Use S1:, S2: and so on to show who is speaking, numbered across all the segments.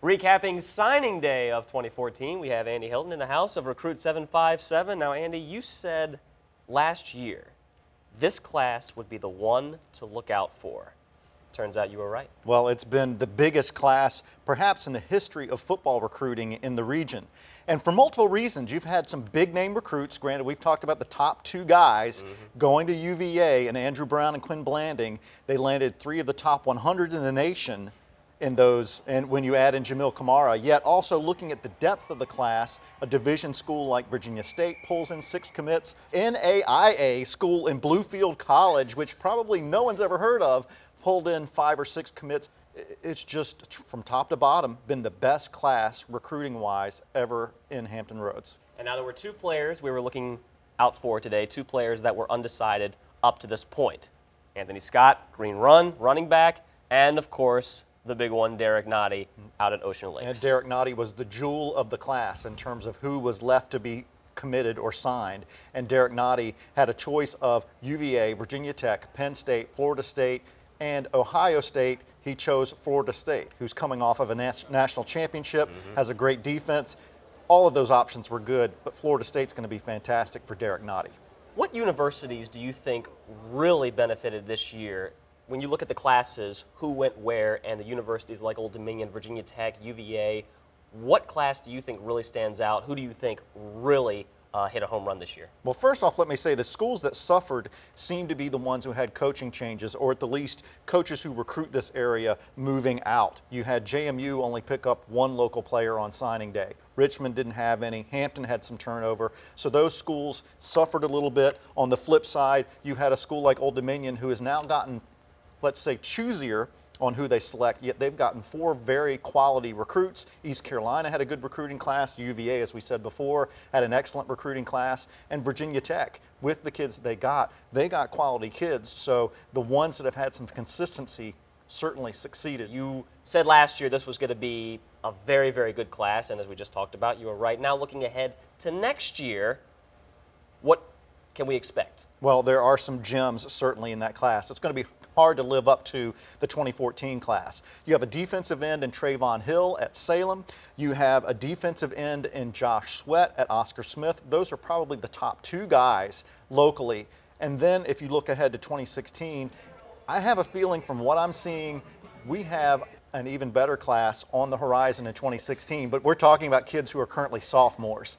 S1: Recapping signing day of 2014, we have Andy Hilton in the house of Recruit 757. Now, Andy, you said last year this class would be the one to look out for. Turns out you were right.
S2: Well, it's been the biggest class perhaps in the history of football recruiting in the region. And for multiple reasons. You've had some big name recruits. Granted, we've talked about the top two guys going to UVA, and Andrew Brown and Quinn Blanding. They landed 3 of the top 100 in the nation in those, and when you add in Jamil Kamara. Yet also looking at the depth of the class, a division school like Virginia State pulls in 6 commits. NAIA school in Bluefield College, which probably no one's ever heard of, pulled in 5 or 6 commits. It's just, from top to bottom, been the best class recruiting-wise ever in Hampton Roads.
S1: And now there were 2 players we were looking out for today, 2 players that were undecided up to this point. Anthony Scott, Green Run, running back, and of course, the big one, Derek Noddy, out at Ocean Lakes.
S2: And Derek Noddy was the jewel of the class in terms of who was left to be committed or signed. And Derek Noddy had a choice of UVA, Virginia Tech, Penn State, Florida State, and Ohio State. He chose Florida State, who's coming off of a national championship, has a great defense. All of those options were good, but Florida State's going to be fantastic for Derek Noddy.
S1: What universities do you think really benefited this year? When you look at the classes, who went where, and the universities like Old Dominion, Virginia Tech, UVA, what class do you think really stands out? Who do you think really hit a home run this year?
S2: Well, first off, let me say the schools that suffered seem to be the ones who had coaching changes, or at the least coaches who recruit this area moving out. You had JMU only pick up 1 local player on signing day. Richmond didn't have any. Hampton had some turnover. So those schools suffered a little bit. On the flip side, you had a school like Old Dominion who has now gotten, let's say, choosier on who they select, yet they've gotten 4 very quality recruits. East Carolina had a good recruiting class. UVA, as we said before, had an excellent recruiting class. And Virginia Tech, with the kids they got quality kids. So the ones that have had some consistency certainly succeeded.
S1: You said last year this was going to be a very, very good class, and as we just talked about, you were right. Now looking ahead to next year, what can we expect?
S2: Well, there are some gems certainly in that class. It's going to be hard to live up to the 2014 class. You have a defensive end in Trayvon Hill at Salem. You have a defensive end in Josh Sweat at Oscar Smith. Those are probably the top 2 guys locally. And then if you look ahead to 2016, I have a feeling from what I'm seeing, we have an even better class on the horizon in 2016, but we're talking about kids who are currently sophomores.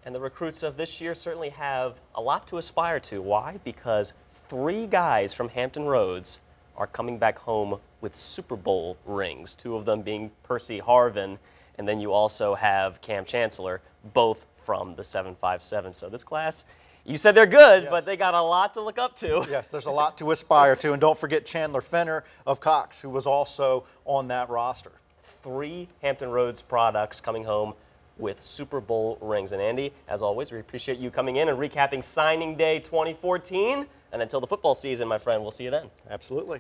S1: And the recruits of this year certainly have a lot to aspire to. Why? Because 3 guys from Hampton Roads are coming back home with Super Bowl rings, 2 of them being Percy Harvin, and then you also have Cam Chancellor, both from the 757. So this class, you said they're good,
S2: yes,
S1: but they got a lot to look up to.
S2: Yes, there's a lot to aspire to, and don't forget Chandler Fenner of Cox, who was also on that roster.
S1: 3 Hampton Roads products coming home with Super Bowl rings. And Andy, as always, we appreciate you coming in and recapping signing day 2014. And until the football season, my friend, we'll see you then.
S2: Absolutely.